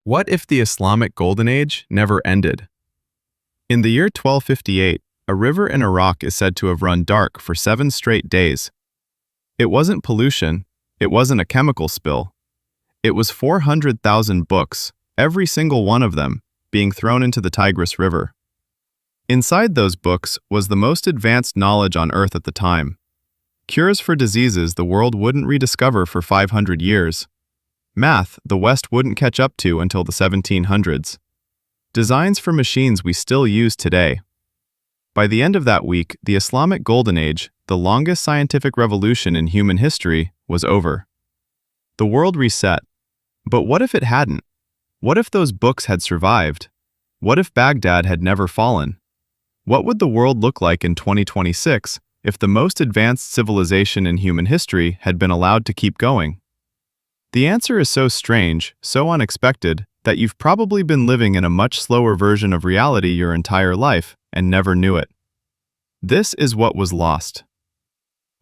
What if the Islamic Golden Age never ended? In the year 1258, a river in Iraq is said to have run dark for 7 straight days. It wasn't pollution, it wasn't a chemical spill. It was 400,000 books, every single one of them, being thrown into the Tigris River. Inside those books was the most advanced knowledge on Earth at the time. Cures for diseases the world wouldn't rediscover for 500 years. Math the West wouldn't catch up to until the 1700s. Designs for machines we still use today. By the end of that week, the Islamic Golden Age, the longest scientific revolution in human history, was over. The world reset. But what if it hadn't? What if those books had survived? What if Baghdad had never fallen? What would the world look like in 2026 if the most advanced civilization in human history had been allowed to keep going? The answer is so strange, so unexpected, that you've probably been living in a much slower version of reality your entire life and never knew it. This is what was lost.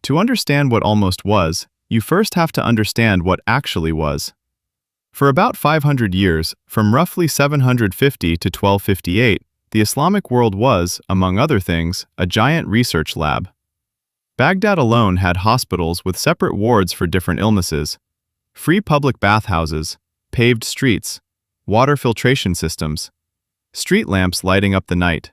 To understand what almost was, you first have to understand what actually was. For about 500 years, from roughly 750 to 1258, the Islamic world was, among other things, a giant research lab. Baghdad alone had hospitals with separate wards for different illnesses, free public bathhouses, paved streets, water filtration systems, street lamps lighting up the night.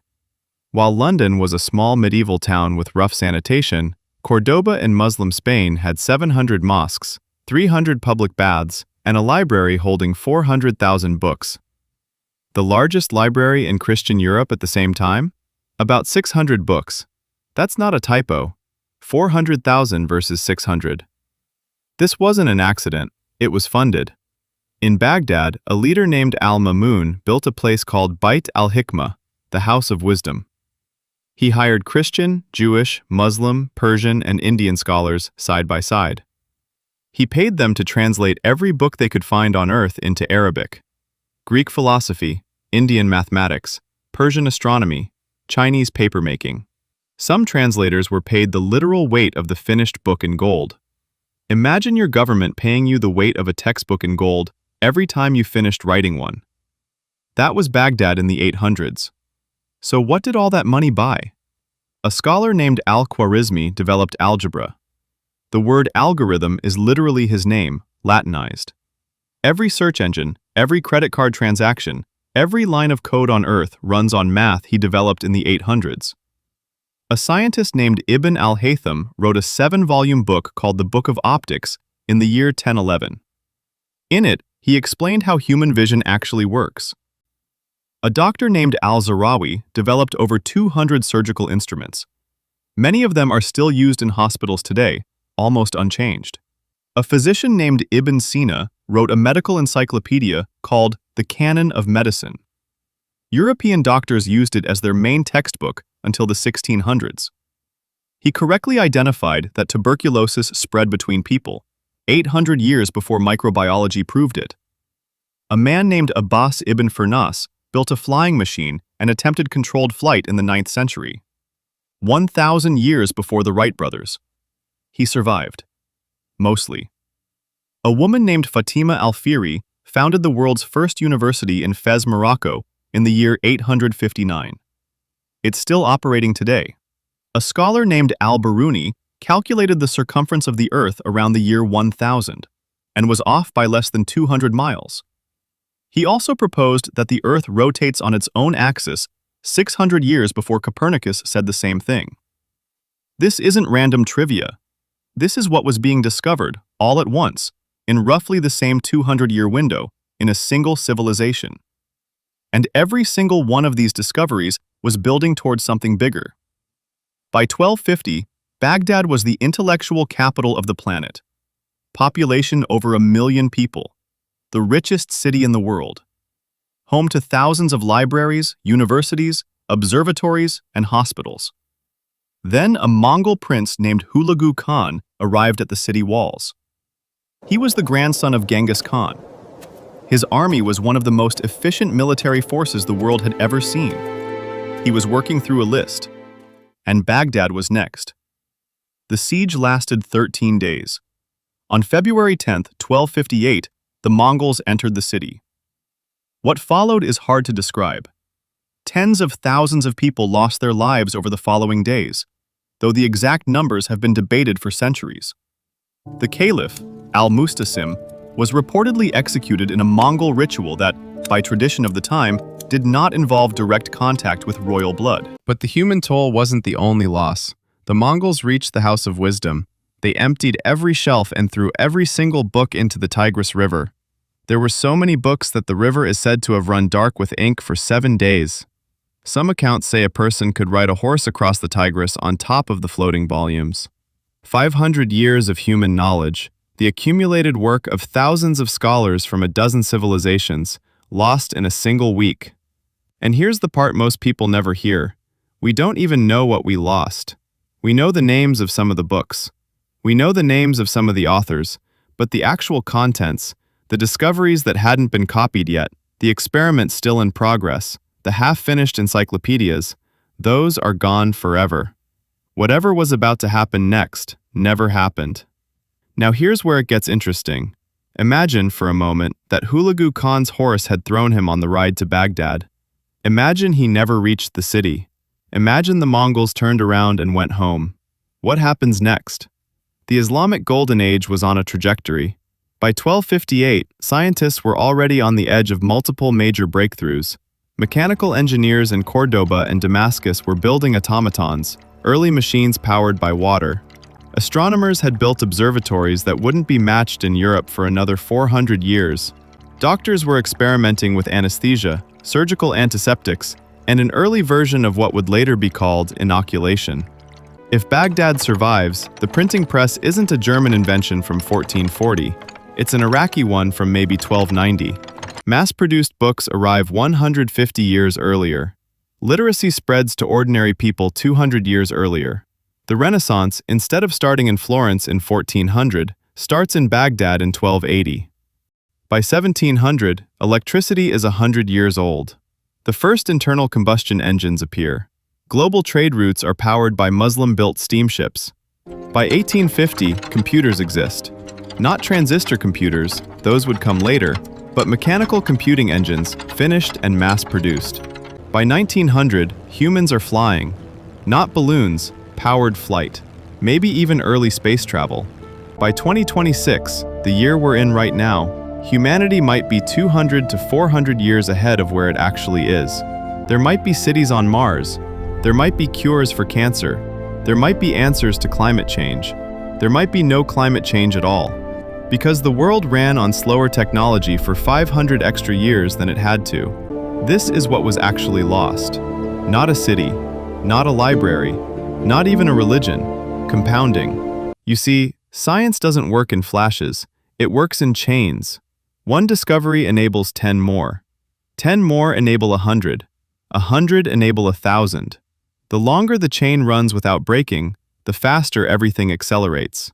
While London was a small medieval town with rough sanitation, Cordoba in Muslim Spain had 700 mosques, 300 public baths, and a library holding 400,000 books. The largest library in Christian Europe at the same time? About 600 books. That's not a typo. 400,000 versus 600. This wasn't an accident, it was funded. In Baghdad, a leader named al-Mamun built a place called Bait al-Hikmah, the House of Wisdom. He hired Christian, Jewish, Muslim, Persian, and Indian scholars side by side. He paid them to translate every book they could find on earth into Arabic. Greek philosophy, Indian mathematics, Persian astronomy, Chinese papermaking. Some translators were paid the literal weight of the finished book in gold. Imagine your government paying you the weight of a textbook in gold every time you finished writing one. That was Baghdad in the 800s. So what did all that money buy? A scholar named al-Khwarizmi developed algebra. The word algorithm is literally his name, Latinized. Every search engine, every credit card transaction, every line of code on Earth runs on math he developed in the 800s. A scientist named Ibn al-Haytham wrote a 7-volume book called the Book of Optics in the year 1011. In it, he explained how human vision actually works. A doctor named al-Zarawi developed over 200 surgical instruments. Many of them are still used in hospitals today, almost unchanged. A physician named Ibn Sina wrote a medical encyclopedia called the Canon of Medicine. European doctors used it as their main textbook until the 1600s. He correctly identified that tuberculosis spread between people, 800 years before microbiology proved it. A man named Abbas ibn Firnas built a flying machine and attempted controlled flight in the 9th century, 1,000 years before the Wright brothers. He survived. Mostly. A woman named Fatima al-Fihri founded the world's first university in Fez, Morocco, in the year 859. It's still operating today. A scholar named al-Biruni calculated the circumference of the Earth around the year 1000, and was off by less than 200 miles. He also proposed that the Earth rotates on its own axis 600 years before Copernicus said the same thing. This isn't random trivia. This is what was being discovered, all at once, in roughly the same 200-year window, in a single civilization. And every single one of these discoveries was building towards something bigger. By 1250, Baghdad was the intellectual capital of the planet. Population over 1 million people. The richest city in the world. Home to thousands of libraries, universities, observatories, and hospitals. Then a Mongol prince named Hulagu Khan arrived at the city walls. He was the grandson of Genghis Khan. His army was one of the most efficient military forces the world had ever seen. He was working through a list, and Baghdad was next. The siege lasted 13 days. On February 10, 1258, the Mongols entered the city. What followed is hard to describe. Tens of thousands of people lost their lives over the following days, though the exact numbers have been debated for centuries. The Caliph, al-Mustasim, was reportedly executed in a Mongol ritual that, by tradition of the time, did not involve direct contact with royal blood. But the human toll wasn't the only loss. The Mongols reached the House of Wisdom. They emptied every shelf and threw every single book into the Tigris River. There were so many books that the river is said to have run dark with ink for 7 days. Some accounts say a person could ride a horse across the Tigris on top of the floating volumes. 500 years of human knowledge, the accumulated work of thousands of scholars from a dozen civilizations, lost in a single week. And here's the part most people never hear. We don't even know what we lost. We know the names of some of the books. We know the names of some of the authors, but the actual contents, the discoveries that hadn't been copied yet, the experiments still in progress, the half-finished encyclopedias, those are gone forever. Whatever was about to happen next never happened. Now here's where it gets interesting. Imagine for a moment that Hulagu Khan's horse had thrown him on the ride to Baghdad. Imagine he never reached the city. Imagine the Mongols turned around and went home. What happens next? The Islamic Golden Age was on a trajectory. By 1258, scientists were already on the edge of multiple major breakthroughs. Mechanical engineers in Cordoba and Damascus were building automatons, early machines powered by water. Astronomers had built observatories that wouldn't be matched in Europe for another 400 years. Doctors were experimenting with anesthesia, surgical antiseptics, and an early version of what would later be called inoculation. If Baghdad survives, the printing press isn't a German invention from 1440. It's an Iraqi one from maybe 1290. Mass-produced books arrive 150 years earlier. Literacy spreads to ordinary people 200 years earlier. The Renaissance, instead of starting in Florence in 1400, starts in Baghdad in 1280. By 1700, electricity is 100 years old. The first internal combustion engines appear. Global trade routes are powered by Muslim-built steamships. By 1850, computers exist. Not transistor computers, those would come later, but mechanical computing engines, finished and mass-produced. By 1900, humans are flying. Not balloons, powered flight. Maybe even early space travel. By 2026, the year we're in right now, humanity might be 200 to 400 years ahead of where it actually is. There might be cities on Mars. There might be cures for cancer. There might be answers to climate change. There might be no climate change at all. Because the world ran on slower technology for 500 extra years than it had to. This is what was actually lost. Not a city, not a library, not even a religion. Compounding. You see, science doesn't work in flashes, it works in chains. One discovery enables 10 more. 10 more enable 100. 100 enable 1,000. The longer the chain runs without breaking, the faster everything accelerates.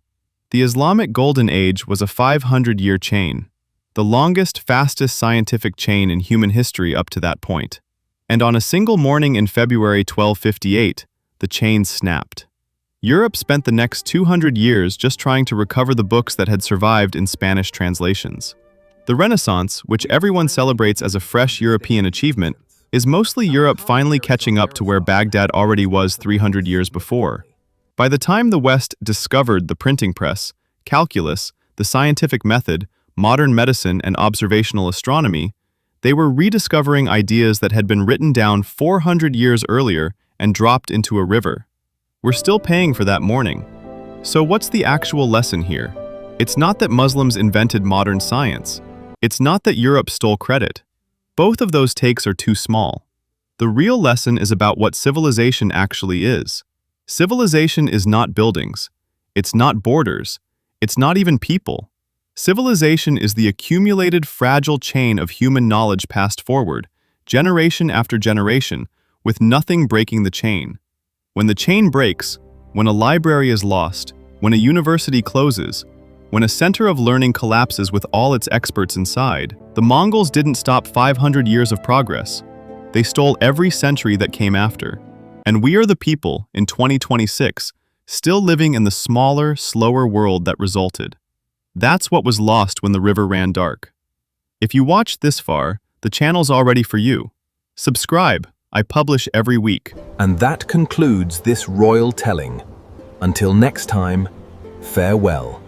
The Islamic Golden Age was a 500-year chain, the longest, fastest scientific chain in human history up to that point. And on a single morning in February 1258, the chain snapped. Europe spent the next 200 years just trying to recover the books that had survived in Spanish translations. The Renaissance, which everyone celebrates as a fresh European achievement, is mostly Europe finally catching up to where Baghdad already was 300 years before. By the time the West discovered the printing press, calculus, the scientific method, modern medicine, and observational astronomy, they were rediscovering ideas that had been written down 400 years earlier and dropped into a river. We're still paying for that morning. So what's the actual lesson here? It's not that Muslims invented modern science. It's not that Europe stole credit. Both of those takes are too small. The real lesson is about what civilization actually is. Civilization is not buildings. It's not borders. It's not even people. Civilization is the accumulated fragile chain of human knowledge passed forward, generation after generation, with nothing breaking the chain. When the chain breaks, when a library is lost, when a university closes, when a center of learning collapses with all its experts inside, the Mongols didn't stop 500 years of progress. They stole every century that came after. And we are the people, in 2026, still living in the smaller, slower world that resulted. That's what was lost when the river ran dark. If you watched this far, The channel's already for you. Subscribe. I publish every week. And that concludes this royal telling. Until next time, farewell.